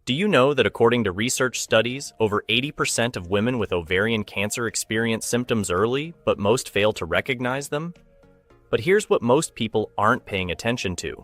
Do you know that according to research studies, over 80% of women with ovarian cancer experience symptoms early, but most fail to recognize them? But here's what most people aren't paying attention to.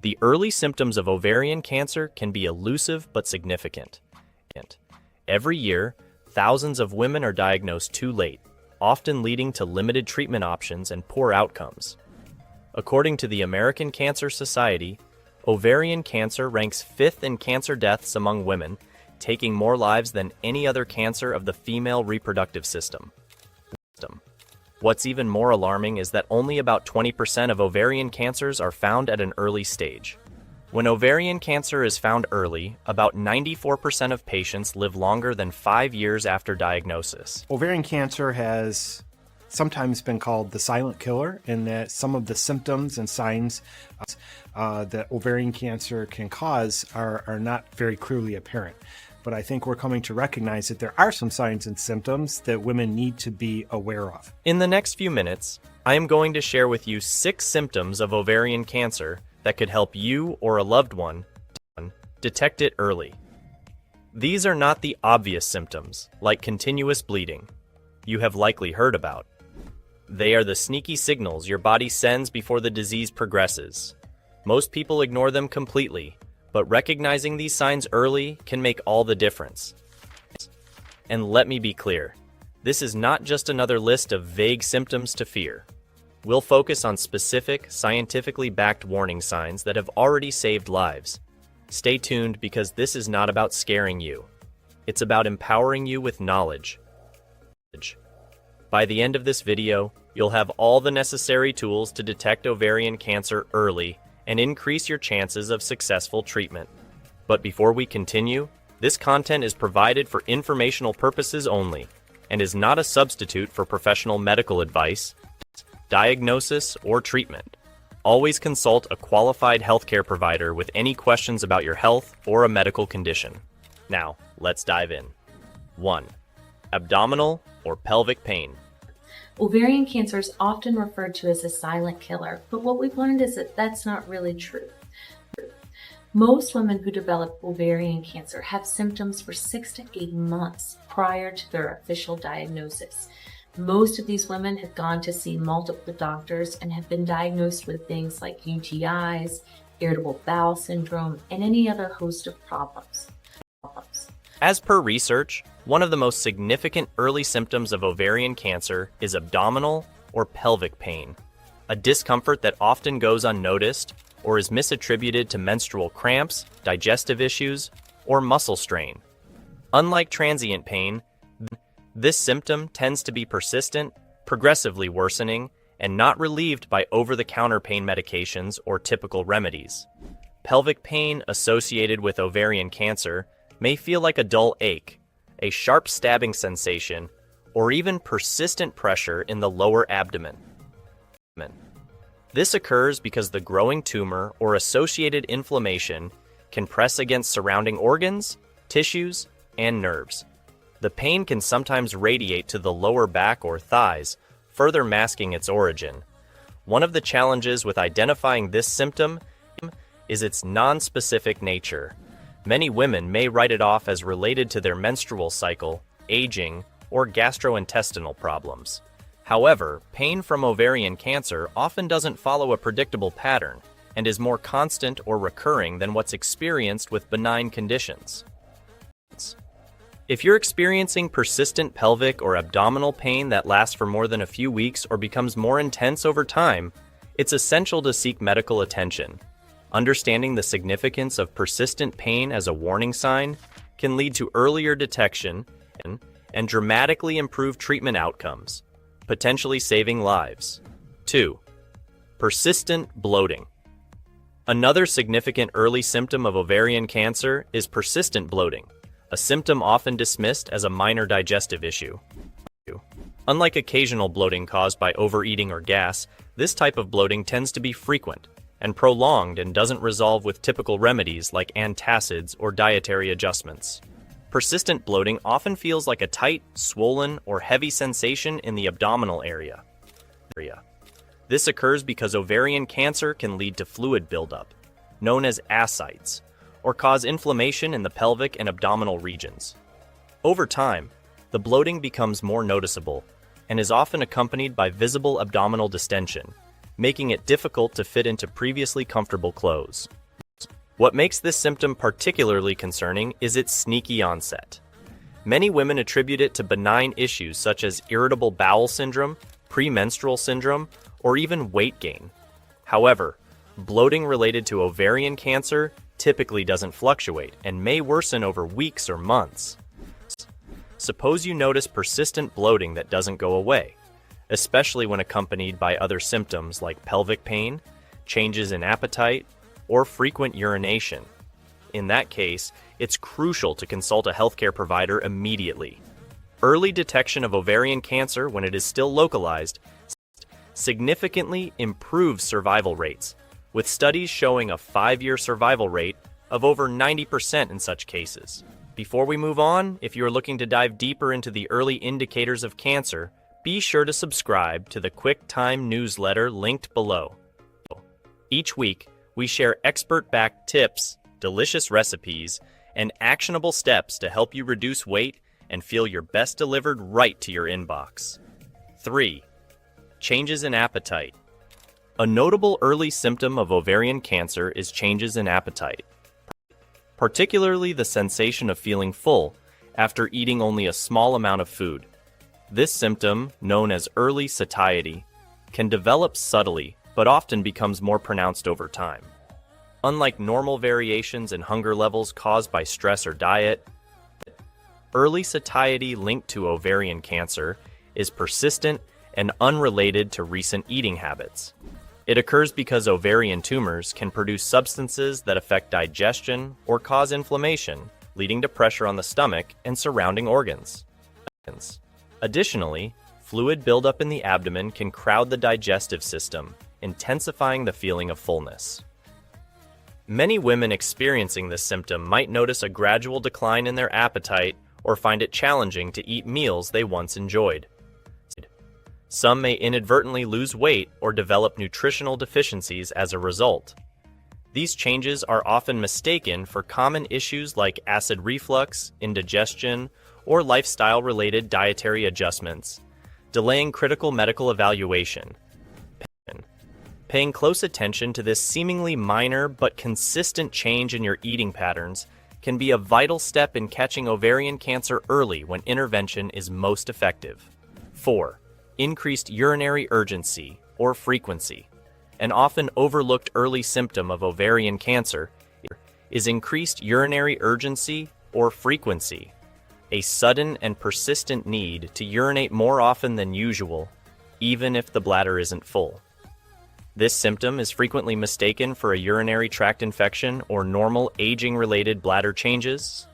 The early symptoms of ovarian cancer can be elusive but significant. Every year, thousands of women are diagnosed too late, often leading to limited treatment options and poor outcomes. According to the American Cancer Society, ovarian cancer ranks 5th in cancer deaths among women, taking more lives than any other cancer of the female reproductive system. What's even more alarming is that only about 20% of ovarian cancers are found at an early stage. When ovarian cancer is found early, about 94% of patients live longer than 5 years after diagnosis. Ovarian cancer has sometimes been called the silent killer, in that some of the symptoms and signs that ovarian cancer can cause are not very clearly apparent. But I think we're coming to recognize that there are some signs and symptoms that women need to be aware of. In the next few minutes, I am going to share with you 6 symptoms of ovarian cancer that could help you or a loved one detect it early. These are not the obvious symptoms, like continuous bleeding, you have likely heard about. They are the sneaky signals your body sends before the disease progresses. Most people ignore them completely, but recognizing these signs early can make all the difference. And let me be clear, this is not just another list of vague symptoms to fear. We'll focus on specific, scientifically backed warning signs that have already saved lives. Stay tuned because this is not about scaring you. It's about empowering you with knowledge. By the end of this video, you'll have all the necessary tools to detect ovarian cancer early and increase your chances of successful treatment. But before we continue, this content is provided for informational purposes only and is not a substitute for professional medical advice, diagnosis, or treatment. Always consult a qualified healthcare provider with any questions about your health or a medical condition. Now, let's dive in. 1. Abdominal or pelvic pain. Ovarian cancer is often referred to as a silent killer, but what we've learned is that that's not really true. Most women who develop ovarian cancer have symptoms for 6 to 8 months prior to their official diagnosis. Most of these women have gone to see multiple doctors and have been diagnosed with things like UTIs, irritable bowel syndrome, and any other host of problems. As per research, one of the most significant early symptoms of ovarian cancer is abdominal or pelvic pain, a discomfort that often goes unnoticed or is misattributed to menstrual cramps, digestive issues, or muscle strain. Unlike transient pain, this symptom tends to be persistent, progressively worsening, and not relieved by over-the-counter pain medications or typical remedies. Pelvic pain associated with ovarian cancer may feel like a dull ache, a sharp stabbing sensation, or even persistent pressure in the lower abdomen. This occurs because the growing tumor or associated inflammation can press against surrounding organs, tissues, and nerves. The pain can sometimes radiate to the lower back or thighs, further masking its origin. One of the challenges with identifying this symptom is its non-specific nature. Many women may write it off as related to their menstrual cycle, aging, or gastrointestinal problems. However, pain from ovarian cancer often doesn't follow a predictable pattern and is more constant or recurring than what's experienced with benign conditions. If you're experiencing persistent pelvic or abdominal pain that lasts for more than a few weeks or becomes more intense over time, it's essential to seek medical attention. Understanding the significance of persistent pain as a warning sign can lead to earlier detection and dramatically improve treatment outcomes, potentially saving lives. 2. Persistent bloating. Another significant early symptom of ovarian cancer is persistent bloating, a symptom often dismissed as a minor digestive issue. Unlike occasional bloating caused by overeating or gas, this type of bloating tends to be frequent and prolonged and doesn't resolve with typical remedies like antacids or dietary adjustments. Persistent bloating often feels like a tight, swollen, or heavy sensation in the abdominal area. This occurs because ovarian cancer can lead to fluid buildup, known as ascites, or cause inflammation in the pelvic and abdominal regions. Over time, the bloating becomes more noticeable and is often accompanied by visible abdominal distension, making it difficult to fit into previously comfortable clothes. What makes this symptom particularly concerning is its sneaky onset. Many women attribute it to benign issues such as irritable bowel syndrome, premenstrual syndrome, or even weight gain. However, bloating related to ovarian cancer typically doesn't fluctuate and may worsen over weeks or months. Suppose you notice persistent bloating that doesn't go away, especially when accompanied by other symptoms like pelvic pain, changes in appetite, or frequent urination. In that case, it's crucial to consult a healthcare provider immediately. Early detection of ovarian cancer when it is still localized significantly improves survival rates, with studies showing a 5-year survival rate of over 90% in such cases. Before we move on, if you are looking to dive deeper into the early indicators of cancer, be sure to subscribe to the Quick Time newsletter linked below. Each week, we share expert-backed tips, delicious recipes, and actionable steps to help you reduce weight and feel your best delivered right to your inbox. 3. Changes in appetite. A notable early symptom of ovarian cancer is changes in appetite, particularly the sensation of feeling full after eating only a small amount of food. This symptom, known as early satiety, can develop subtly but often becomes more pronounced over time. Unlike normal variations in hunger levels caused by stress or diet, early satiety linked to ovarian cancer is persistent and unrelated to recent eating habits. It occurs because ovarian tumors can produce substances that affect digestion or cause inflammation, leading to pressure on the stomach and surrounding organs. Additionally, fluid buildup in the abdomen can crowd the digestive system, intensifying the feeling of fullness. Many women experiencing this symptom might notice a gradual decline in their appetite or find it challenging to eat meals they once enjoyed. Some may inadvertently lose weight or develop nutritional deficiencies as a result. These changes are often mistaken for common issues like acid reflux, indigestion, or lifestyle-related dietary adjustments, delaying critical medical evaluation. Paying close attention to this seemingly minor but consistent change in your eating patterns can be a vital step in catching ovarian cancer early when intervention is most effective. 4. Increased urinary urgency or frequency. An often overlooked early symptom of ovarian cancer is increased urinary urgency or frequency, a sudden and persistent need to urinate more often than usual, even if the bladder isn't full. This symptom is frequently mistaken for a urinary tract infection or normal aging-related bladder changes,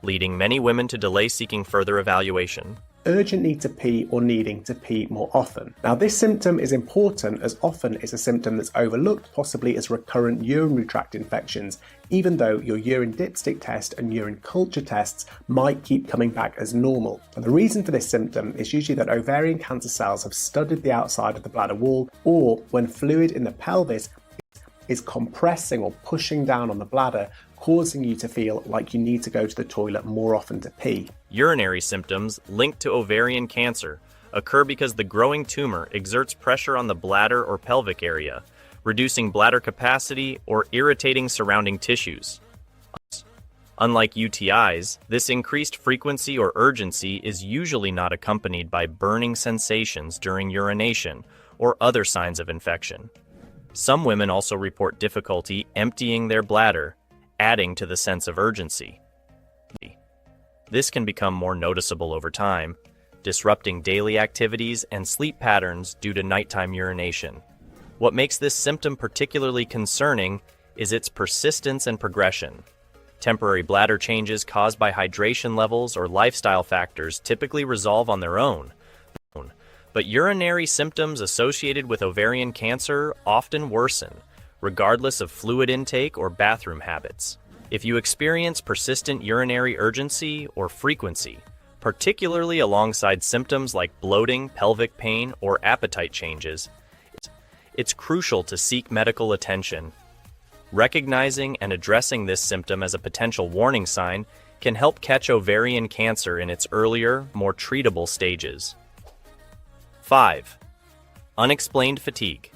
leading many women to delay seeking further evaluation. Urgent need to pee or needing to pee more often. Now, this symptom is important as often it's a symptom that's overlooked, possibly as recurrent urinary tract infections, even though your urine dipstick test and urine culture tests might keep coming back as normal. And the reason for this symptom is usually that ovarian cancer cells have studded the outside of the bladder wall, or when fluid in the pelvis is compressing or pushing down on the bladder, causing you to feel like you need to go to the toilet more often to pee. Urinary symptoms linked to ovarian cancer occur because the growing tumor exerts pressure on the bladder or pelvic area, reducing bladder capacity or irritating surrounding tissues. Unlike UTIs, this increased frequency or urgency is usually not accompanied by burning sensations during urination or other signs of infection. Some women also report difficulty emptying their bladder, adding to the sense of urgency. This can become more noticeable over time, disrupting daily activities and sleep patterns due to nighttime urination. What makes this symptom particularly concerning is its persistence and progression. Temporary bladder changes caused by hydration levels or lifestyle factors typically resolve on their own, but urinary symptoms associated with ovarian cancer often worsen, regardless of fluid intake or bathroom habits. If you experience persistent urinary urgency or frequency, particularly alongside symptoms like bloating, pelvic pain, or appetite changes, it's crucial to seek medical attention. Recognizing and addressing this symptom as a potential warning sign can help catch ovarian cancer in its earlier, more treatable stages. 5. Unexplained fatigue.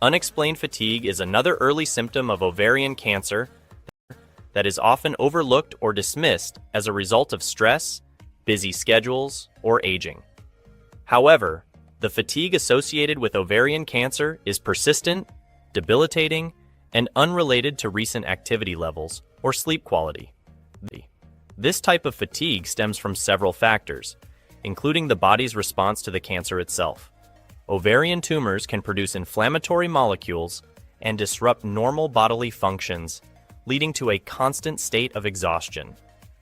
Unexplained fatigue is another early symptom of ovarian cancer that is often overlooked or dismissed as a result of stress, busy schedules, or aging. However, the fatigue associated with ovarian cancer is persistent, debilitating, and unrelated to recent activity levels or sleep quality. This type of fatigue stems from several factors, including the body's response to the cancer itself. Ovarian tumors can produce inflammatory molecules and disrupt normal bodily functions, leading to a constant state of exhaustion.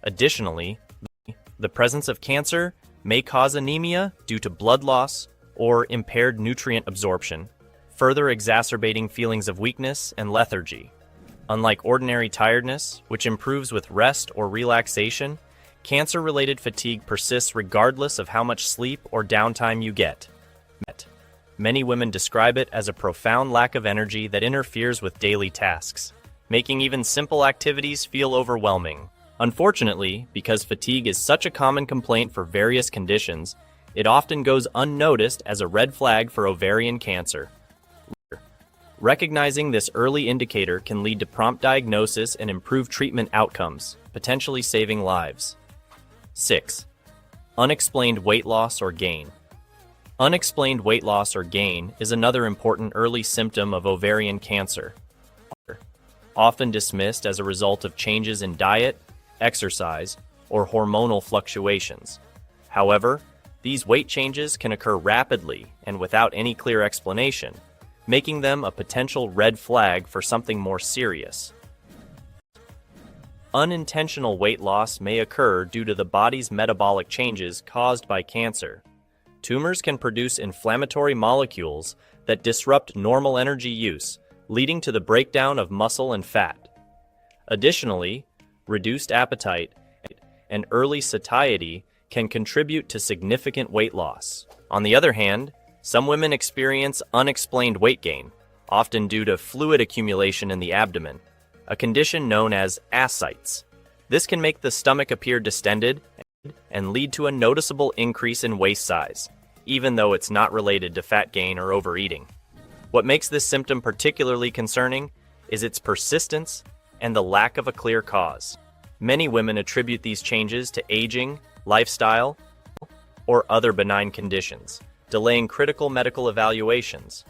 Additionally, the presence of cancer may cause anemia due to blood loss or impaired nutrient absorption, further exacerbating feelings of weakness and lethargy. Unlike ordinary tiredness, which improves with rest or relaxation, cancer-related fatigue persists regardless of how much sleep or downtime you get. Many women describe it as a profound lack of energy that interferes with daily tasks, making even simple activities feel overwhelming. Unfortunately, because fatigue is such a common complaint for various conditions, it often goes unnoticed as a red flag for ovarian cancer. Recognizing this early indicator can lead to prompt diagnosis and improved treatment outcomes, potentially saving lives. 6. Unexplained weight loss or gain. Unexplained weight loss or gain is another important early symptom of ovarian cancer, often dismissed as a result of changes in diet, exercise, or hormonal fluctuations. However, these weight changes can occur rapidly and without any clear explanation, making them a potential red flag for something more serious. Unintentional weight loss may occur due to the body's metabolic changes caused by cancer. Tumors can produce inflammatory molecules that disrupt normal energy use, leading to the breakdown of muscle and fat. Additionally, reduced appetite and early satiety can contribute to significant weight loss. On the other hand, some women experience unexplained weight gain, often due to fluid accumulation in the abdomen, a condition known as ascites. This can make the stomach appear distended and lead to a noticeable increase in waist size, even though it's not related to fat gain or overeating. What makes this symptom particularly concerning is its persistence and the lack of a clear cause. Many women attribute these changes to aging, lifestyle, or other benign conditions, delaying critical medical evaluations.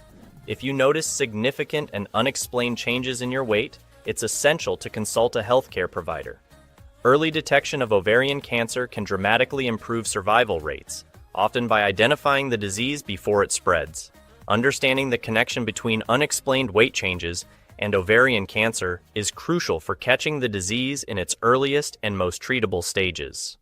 If you notice significant and unexplained changes in your weight, it's essential to consult a healthcare provider. Early detection of ovarian cancer can dramatically improve survival rates, often by identifying the disease before it spreads. Understanding the connection between unexplained weight changes and ovarian cancer is crucial for catching the disease in its earliest and most treatable stages.